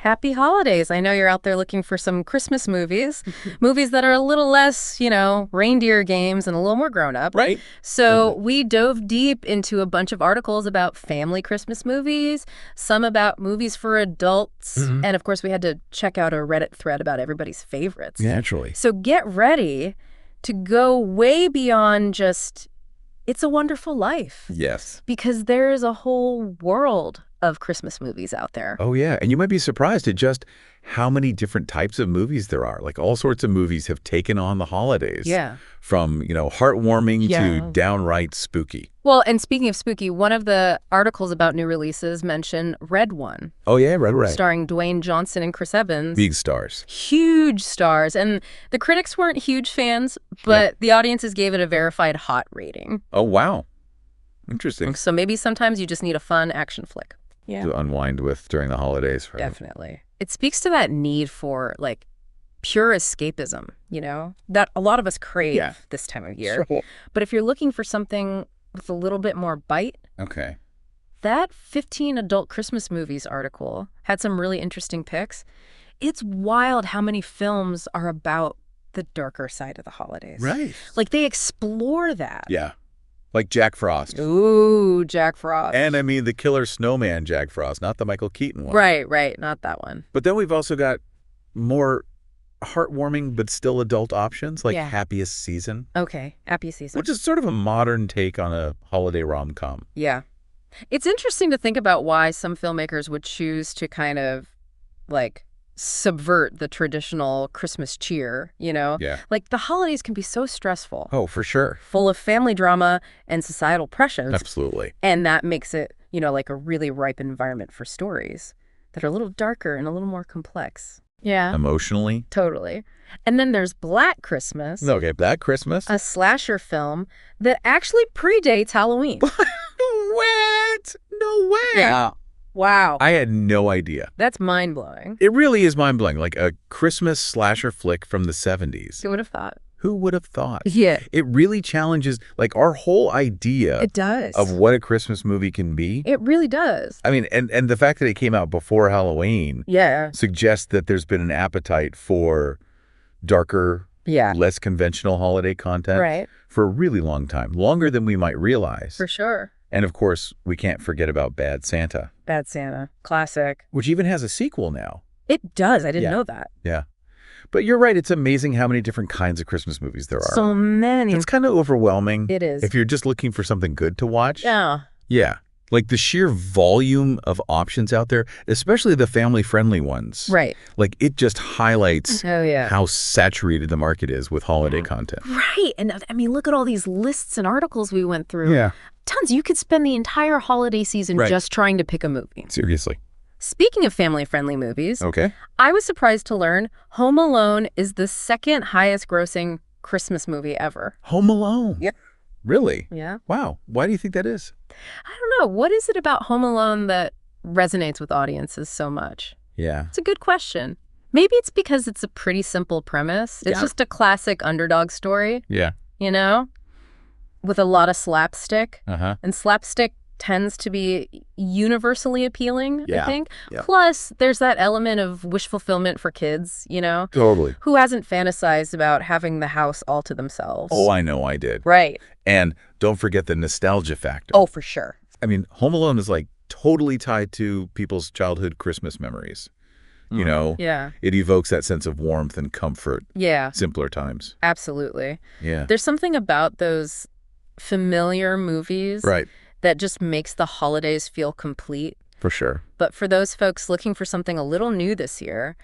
Happy holidays. I know you're out there looking for some Christmas movies, movies that are a little less, reindeer games and a little more grown up. Right. So we dove deep into a bunch of articles about family Christmas movies, some about movies for adults, and of course we had to check out a Reddit thread about everybody's favorites. Naturally. So get ready to go way beyond just It's a Wonderful Life. Yes. Because there is a whole world of Christmas movies out there. Oh, yeah. And you might be surprised at just how many different types of movies there are. Like all sorts of movies have taken on the holidays. Yeah. From, heartwarming to downright spooky. Well, and speaking of spooky, one of the articles about new releases mentioned Red One. Oh, yeah, Red. Starring Dwayne Johnson and Chris Evans. Big stars. Huge stars. And the critics weren't huge fans, but the audiences gave it a verified hot rating. Oh, wow. Interesting. So maybe sometimes you just need a fun action flick. Yeah. To unwind with during the holidays. Right? Definitely. It speaks to that need for, pure escapism, that a lot of us crave this time of year. Sure. But if you're looking for something with a little bit more bite, okay, that 15 Adult Christmas Movies article had some really interesting picks. It's wild how many films are about the darker side of the holidays. Right. They explore that. Yeah. Like Jack Frost. Ooh, Jack Frost. And I mean the killer snowman Jack Frost, not the Michael Keaton one. Right, not that one. But then we've also got more heartwarming but still adult options, like Happiest Season. Okay, Happiest Season. Which is sort of a modern take on a holiday rom-com. Yeah. It's interesting to think about why some filmmakers would choose to kind of, subvert the traditional Christmas cheer, Yeah. The holidays can be so stressful. Oh, for sure. Full of family drama and societal pressures. Absolutely. And that makes it, a really ripe environment for stories that are a little darker and a little more complex. Yeah. Emotionally. Totally. And then there's Black Christmas. Okay, Black Christmas. A slasher film that actually predates Halloween. What? No way. Yeah. Wow. I had no idea. That's mind-blowing. It really is mind-blowing. Like a Christmas slasher flick from the 70s. Who would have thought? Who would have thought? Yeah. It really challenges, our whole idea It does. of what a Christmas movie can be. It really does. I mean, and the fact that it came out before Halloween suggests that there's been an appetite for darker, less conventional holiday content for a really long time, longer than we might realize. For sure. And of course, we can't forget about Bad Santa. Bad Santa. Classic. Which even has a sequel now. It does. I didn't know that. Yeah. But you're right. It's amazing how many different kinds of Christmas movies there are. So many. It's kind of overwhelming. It is. If you're just looking for something good to watch. Yeah. Yeah. The sheer volume of options out there, especially the family-friendly ones. Right. It just highlights how saturated the market is with holiday content. Right. And I mean, look at all these lists and articles we went through. Yeah. Tons. You could spend the entire holiday season just trying to pick a movie. Seriously. Speaking of family-friendly movies, I was surprised to learn Home Alone is the second highest grossing Christmas movie ever. Home Alone? Yep. Really? Yeah. Wow. Why do you think that is? I don't know. What is it about Home Alone that resonates with audiences so much? Yeah. It's a good question. Maybe it's because it's a pretty simple premise. It's just a classic underdog story. Yeah. With a lot of slapstick. Uh-huh. And slapstick tends to be universally appealing, I think. Yeah. Plus, there's that element of wish fulfillment for kids, Totally. Who hasn't fantasized about having the house all to themselves? Oh, I know I did. Right. And don't forget the nostalgia factor. Oh, for sure. I mean, Home Alone is totally tied to people's childhood Christmas memories. Yeah. It evokes that sense of warmth and comfort. Yeah. Simpler times. Absolutely. Yeah. There's something about those familiar movies that just makes the holidays feel complete. For sure. But for those folks looking for something a little new this year,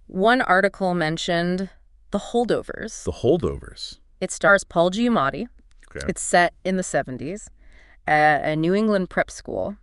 one article mentioned The Holdovers. The Holdovers. It stars Paul Giamatti. Okay. It's set in the 70s at a New England prep school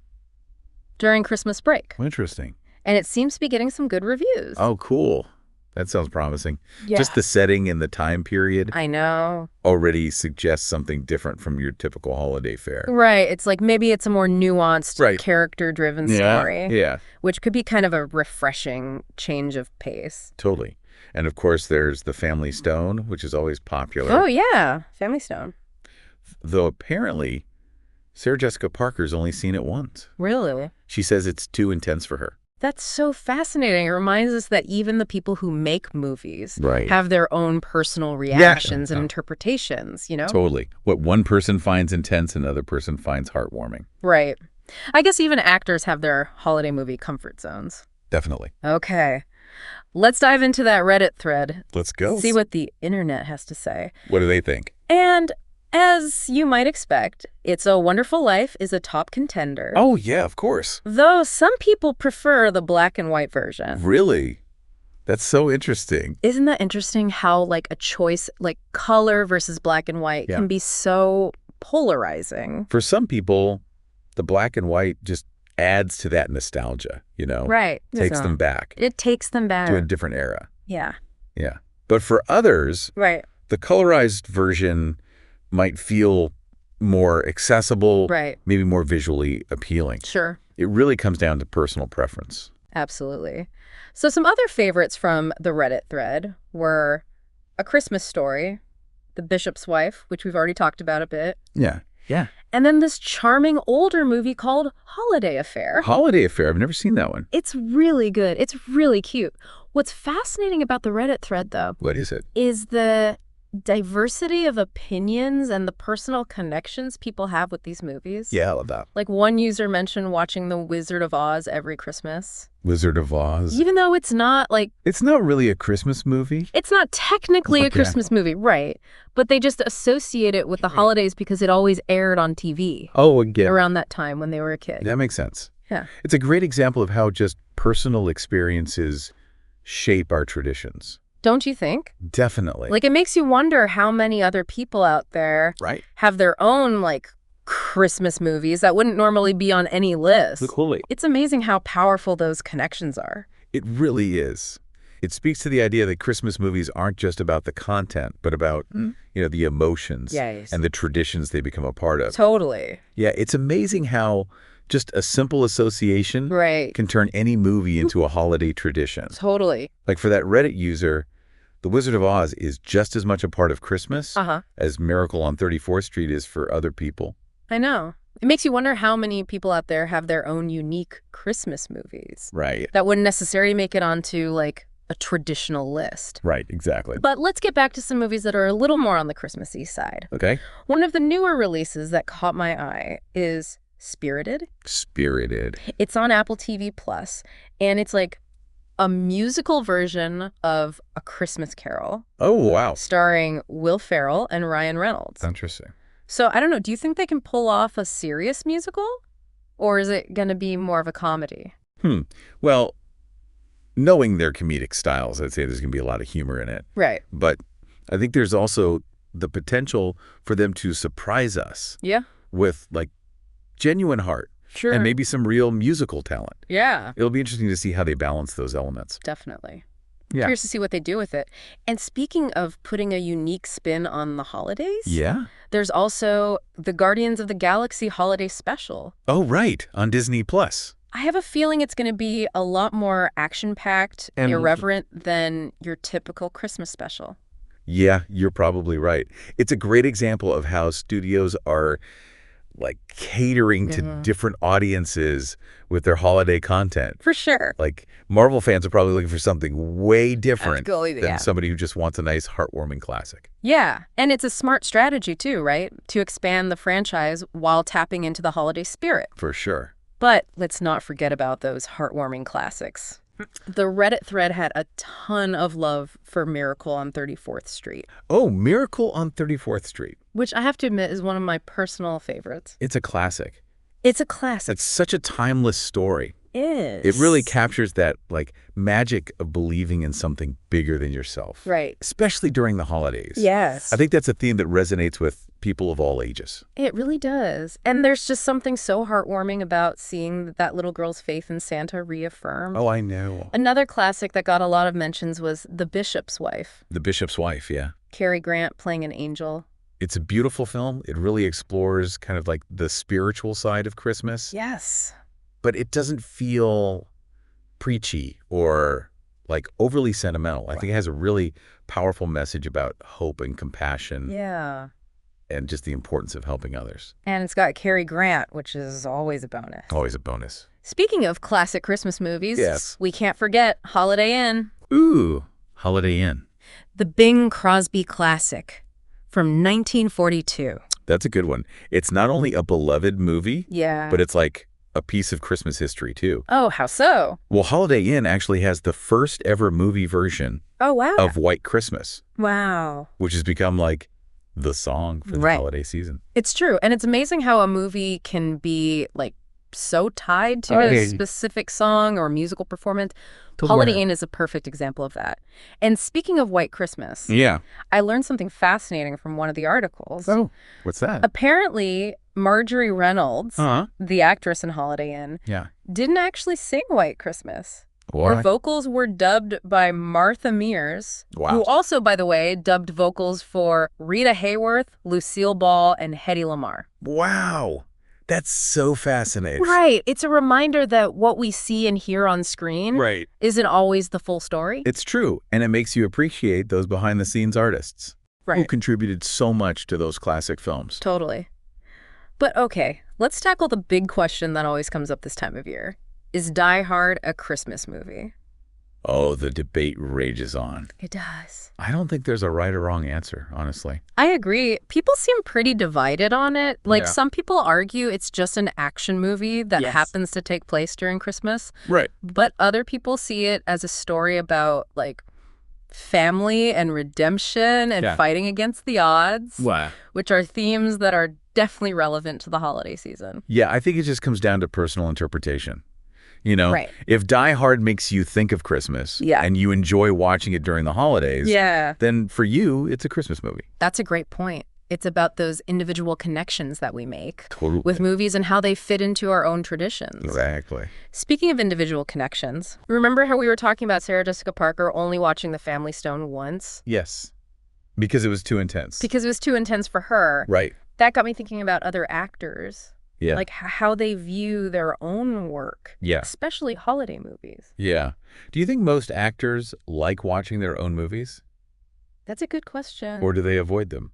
during Christmas break. Interesting. And it seems to be getting some good reviews. Oh, cool. That sounds promising. Yeah. Just the setting and the time period I know. already suggests something different from your typical holiday fare. Right. It's maybe it's a more nuanced, character-driven story. Yeah. Which could be kind of a refreshing change of pace. Totally. And of course, there's the Family Stone, which is always popular. Oh, yeah. Family Stone. Though apparently, Sarah Jessica Parker's only seen it once. Really? She says it's too intense for her. That's so fascinating. It reminds us that even the people who make movies Right. have their own personal reactions and interpretations, Totally. What one person finds intense, another person finds heartwarming. Right. I guess even actors have their holiday movie comfort zones. Definitely. Okay. Let's dive into that Reddit thread. Let's go. See what the internet has to say. What do they think? And as you might expect, It's a Wonderful Life is a top contender. Oh, yeah, of course. Though some people prefer the black and white version. Really? That's so interesting. Isn't that interesting how, a choice, color versus black and white can be so polarizing? For some people, the black and white just adds to that nostalgia, Right. Takes them back. It takes them back. To a different era. Yeah. Yeah. But for others, right, the colorized version might feel more accessible, right, maybe more visually appealing. Sure. It really comes down to personal preference. Absolutely. So some other favorites from the Reddit thread were A Christmas Story, The Bishop's Wife, which we've already talked about a bit. Yeah. Yeah. And then this charming older movie called Holiday Affair. Holiday Affair. I've never seen that one. It's really good. It's really cute. What's fascinating about the Reddit thread, though, what is it? Is the diversity of opinions and the personal connections people have with these movies. Yeah, I love that. One user mentioned watching The Wizard of Oz every Christmas. Wizard of Oz. Even though it's not It's not really a Christmas movie. It's not technically a Christmas movie, right? But they just associate it with the holidays because it always aired on TV. Oh, again. Around that time when they were a kid. That makes sense. Yeah. It's a great example of how just personal experiences shape our traditions. Don't you think? Definitely. It makes you wonder how many other people out there have their own, Christmas movies that wouldn't normally be on any list. Cool. It's amazing how powerful those connections are. It really is. It speaks to the idea that Christmas movies aren't just about the content, but about, the emotions and the traditions they become a part of. Totally. Yeah, it's amazing how just a simple association can turn any movie into a holiday tradition. Totally. For that Reddit user, The Wizard of Oz is just as much a part of Christmas as Miracle on 34th Street is for other people. I know. It makes you wonder how many people out there have their own unique Christmas movies. Right. That wouldn't necessarily make it onto, a traditional list. Right, exactly. But let's get back to some movies that are a little more on the Christmassy side. Okay. One of the newer releases that caught my eye is Spirited. Spirited. It's on Apple TV+, and it's a musical version of A Christmas Carol. Oh, wow. Starring Will Ferrell and Ryan Reynolds. Interesting. So, I don't know, do you think they can pull off a serious musical? Or is it going to be more of a comedy? Well, knowing their comedic styles, I'd say there's going to be a lot of humor in it. Right. But I think there's also the potential for them to surprise us. Yeah. With, genuine heart. Sure. And maybe some real musical talent. Yeah. It'll be interesting to see how they balance those elements. Definitely. Yeah. Curious to see what they do with it. And speaking of putting a unique spin on the holidays, there's also the Guardians of the Galaxy Holiday Special. Oh, right. On Disney+. I have a feeling it's going to be a lot more action-packed and irreverent than your typical Christmas special. Yeah, you're probably right. It's a great example of how studios are catering to different audiences with their holiday content. For sure. Marvel fans are probably looking for something way different than somebody who just wants a nice, heartwarming classic. Yeah, and it's a smart strategy too, right? To expand the franchise while tapping into the holiday spirit. For sure. But let's not forget about those heartwarming classics. The Reddit thread had a ton of love for Miracle on 34th Street. Oh, Miracle on 34th Street. Which I have to admit is one of my personal favorites. It's a classic. It's a classic. It's such a timeless story. It is. It really captures that, magic of believing in something bigger than yourself. Right. Especially during the holidays. Yes. I think that's a theme that resonates with people of all ages. It really does. And there's just something so heartwarming about seeing that little girl's faith in Santa reaffirmed. Oh, I know. Another classic that got a lot of mentions was The Bishop's Wife. The Bishop's Wife, yeah. Cary Grant playing an angel. It's a beautiful film. It really explores kind of the spiritual side of Christmas. Yes. But it doesn't feel preachy or overly sentimental. I think it has a really powerful message about hope and compassion. Yeah. And just the importance of helping others. And it's got Cary Grant, which is always a bonus. Always a bonus. Speaking of classic Christmas movies, yes, we can't forget Holiday Inn. Ooh, Holiday Inn. The Bing Crosby classic from 1942. That's a good one. It's not only a beloved movie, but it's like a piece of Christmas history, too. Oh, how so? Well, Holiday Inn actually has the first ever movie version of White Christmas. Wow. Which has become like the song for the holiday season. It's true. And it's amazing how a movie can be like so tied to a specific song or musical performance. Holiday Inn is a perfect example of that. And speaking of White Christmas, I learned something fascinating from one of the articles. Oh, what's that? Apparently, Marjorie Reynolds, the actress in Holiday Inn, didn't actually sing White Christmas. Her vocals were dubbed by Martha Mears, who also, by the way, dubbed vocals for Rita Hayworth, Lucille Ball, and Hedy Lamarr. Wow. That's so fascinating. Right. It's a reminder that what we see and hear on screen isn't always the full story. It's true. And it makes you appreciate those behind-the-scenes artists who contributed so much to those classic films. Totally. But okay, let's tackle the big question that always comes up this time of year. Is Die Hard a Christmas movie? Oh, the debate rages on. It does. I don't think there's a right or wrong answer, honestly. I agree. People seem pretty divided on it. Like, some people argue it's just an action movie that happens to take place during Christmas. Right. But other people see it as a story about, like, family and redemption and fighting against the odds, which are themes that are definitely relevant to the holiday season. Yeah, I think it just comes down to personal interpretation. You know, if Die Hard makes you think of Christmas and you enjoy watching it during the holidays, then for you, it's a Christmas movie. That's a great point. It's about those individual connections that we make with movies and how they fit into our own traditions. Exactly. Speaking of individual connections, remember how we were talking about Sarah Jessica Parker only watching The Family Stone once? Yes, because it was too intense. Because it was too intense for her. Right. That got me thinking about other actors. Like how they view their own work, especially holiday movies. Yeah. Do you think most actors like watching their own movies? That's a good question. Or do they avoid them?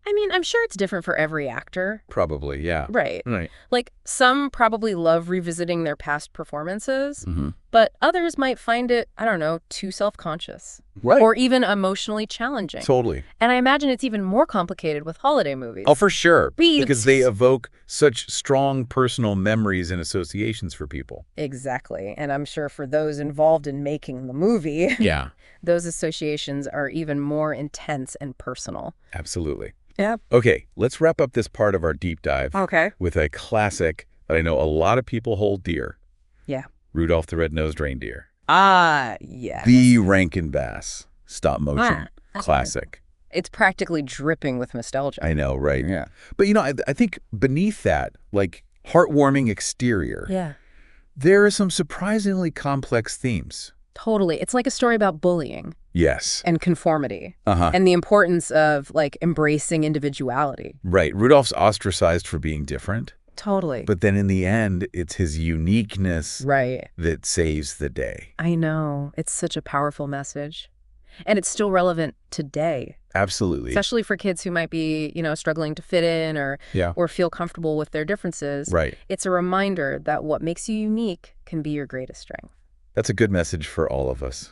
I mean, I'm sure it's different for every actor. Probably, yeah. Right. Like, some probably love revisiting their past performances, but others might find it, I don't know, too self-conscious. Right. Or even emotionally challenging. Totally. And I imagine it's even more complicated with holiday movies. Oh, for sure. Because they evoke such strong personal memories and associations for people. Exactly. And I'm sure for those involved in making the movie, those associations are even more intense and personal. Absolutely. Yeah. Okay, let's wrap up this part of our deep dive with a classic that I know a lot of people hold dear. Yeah. Rudolph the Red-Nosed Reindeer. Ah, yes. The Rankin Bass stop-motion classic. It's practically dripping with nostalgia. I know, right? Yeah. But, you know, I think beneath that, like, heartwarming exterior, there are some surprisingly complex themes. Totally. It's like a story about bullying. Yes. And conformity. And the importance of, like, embracing individuality. Right. Rudolph's ostracized for being different. Totally. But then in the end, it's his uniqueness that saves the day. I know. It's such a powerful message. And it's still relevant today. Absolutely. Especially for kids who might be, you know, struggling to fit in or feel comfortable with their differences. Right. It's a reminder that what makes you unique can be your greatest strength. That's a good message for all of us.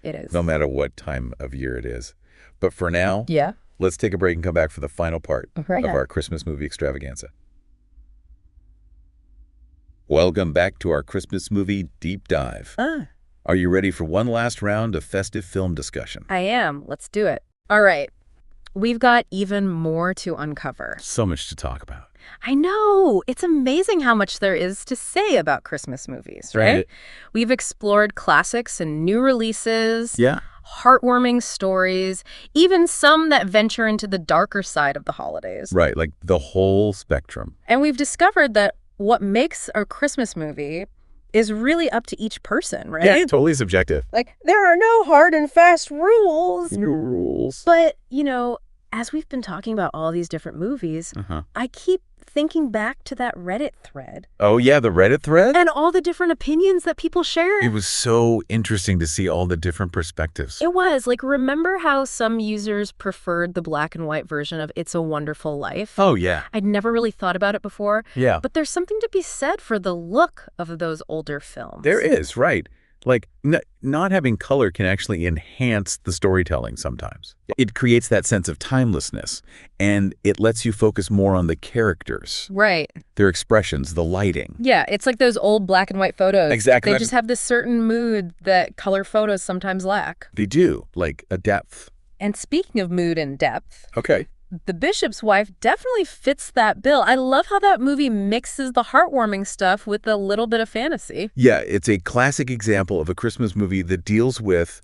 It is. No matter what time of year it is. But for now, let's take a break and come back for the final part of our Christmas movie extravaganza. Welcome back to our Christmas movie deep dive. Are you ready for one last round of festive film discussion? I am. Let's do it. All right. We've got even more to uncover. So much to talk about. I know. It's amazing how much there is to say about Christmas movies, right? We've explored classics and new releases, heartwarming stories, even some that venture into the darker side of the holidays. Right, like the whole spectrum. And we've discovered that what makes a Christmas movie is really up to each person, right? Yeah, totally subjective. Like, there are no hard and fast rules. No rules. But, you know, as we've been talking about all these different movies, I keep thinking back to that Reddit thread. Oh, yeah, the Reddit thread? And all the different opinions that people shared. It was so interesting to see all the different perspectives. It was. Like, remember how some users preferred the black and white version of It's a Wonderful Life? Oh, yeah. I'd never really thought about it before. Yeah. But there's something to be said for the look of those older films. There is, right. Like, not having color can actually enhance the storytelling sometimes. It creates that sense of timelessness, and it lets you focus more on the characters. Right. Their expressions, the lighting. Yeah, it's like those old black and white photos. Exactly. They just have this certain mood that color photos sometimes lack. They do, like a depth. And speaking of mood and depth... Okay. The Bishop's Wife definitely fits that bill. I love how that movie mixes the heartwarming stuff with a little bit of fantasy. Yeah, it's a classic example of a Christmas movie that deals with,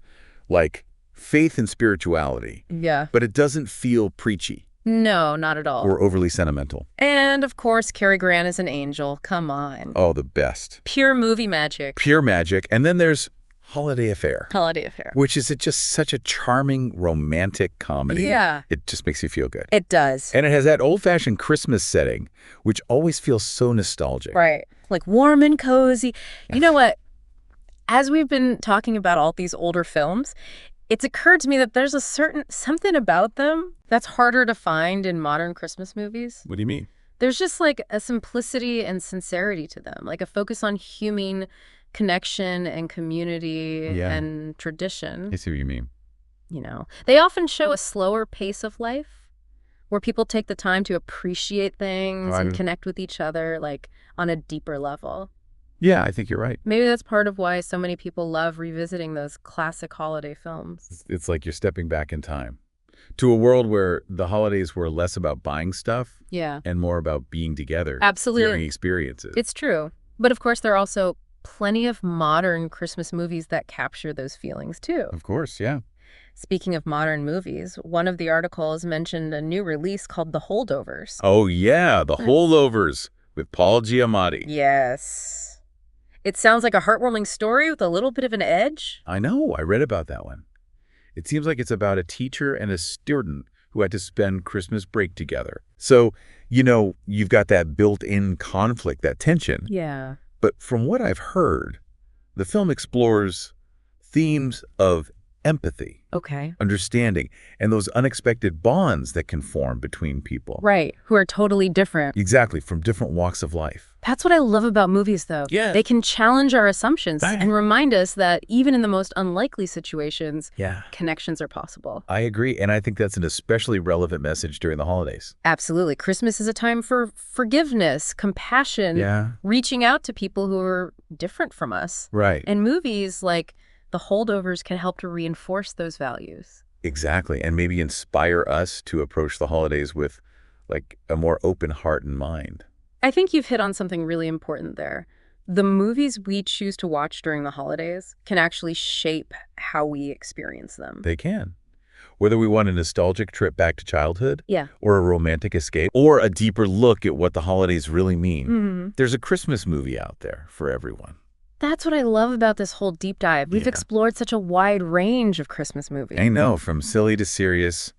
like, faith and spirituality. Yeah. But it doesn't feel preachy. No, not at all. Or overly sentimental. And, of course, Cary Grant is an angel. Come on. Oh, the best. Pure movie magic. Pure magic. And then there's Holiday Affair. Holiday Affair. Which is just such a charming, romantic comedy. Yeah. It just makes you feel good. It does. And it has that old-fashioned Christmas setting, which always feels so nostalgic. Right. Like warm and cozy. You know what? As we've been talking about all these older films, it's occurred to me that there's something about them that's harder to find in modern Christmas movies. What do you mean? There's just like a simplicity and sincerity to them, like a focus on human connection and community and tradition. I see what you mean. You know, they often show a slower pace of life where people take the time to appreciate things and connect with each other, like on a deeper level. Yeah, I think you're right. Maybe that's part of why so many people love revisiting those classic holiday films. It's like you're stepping back in time to a world where the holidays were less about buying stuff and more about being together. Absolutely. Sharing experiences. It's true. But of course, there are also plenty of modern Christmas movies that capture those feelings too. Of course, yeah. Speaking of modern movies, one of the articles mentioned a new release called The Holdovers. Oh, yeah, The Holdovers with Paul Giamatti. Yes. It sounds like a heartwarming story with a little bit of an edge. I know. I read about that one. It seems like it's about a teacher and a student who had to spend Christmas break together. So, you know, you've got that built-in conflict, that tension. Yeah. But from what I've heard, the film explores themes of empathy, understanding, and those unexpected bonds that can form between people. Right, who are totally different. Exactly, from different walks of life. That's what I love about movies, though. Yeah. They can challenge our assumptions and remind us that even in the most unlikely situations, connections are possible. I agree, and I think that's an especially relevant message during the holidays. Absolutely. Christmas is a time for forgiveness, compassion, reaching out to people who are different from us. Right. And movies like The Holdovers can help to reinforce those values. Exactly, and maybe inspire us to approach the holidays with, like, a more open heart and mind. I think you've hit on something really important there. The movies we choose to watch during the holidays can actually shape how we experience them. They can. Whether we want a nostalgic trip back to childhood, or a romantic escape, or a deeper look at what the holidays really mean, there's a Christmas movie out there for everyone. That's what I love about this whole deep dive. We've explored such a wide range of Christmas movies. I know, from silly to serious,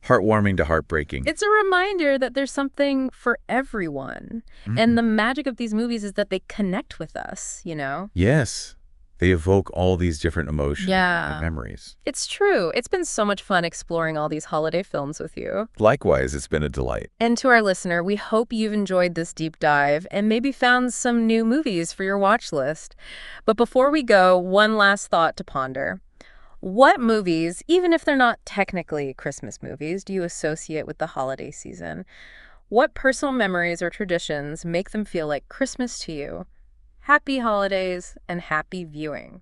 heartwarming to heartbreaking. It's a reminder that there's something for everyone. And the magic of these movies is that they connect with us, you know? Yes. They evoke all these different emotions and memories. It's true. It's been so much fun exploring all these holiday films with you. Likewise, it's been a delight. And to our listener, we hope you've enjoyed this deep dive and maybe found some new movies for your watch list. But before we go, one last thought to ponder. What movies, even if they're not technically Christmas movies, do you associate with the holiday season? What personal memories or traditions make them feel like Christmas to you? Happy holidays and happy viewing.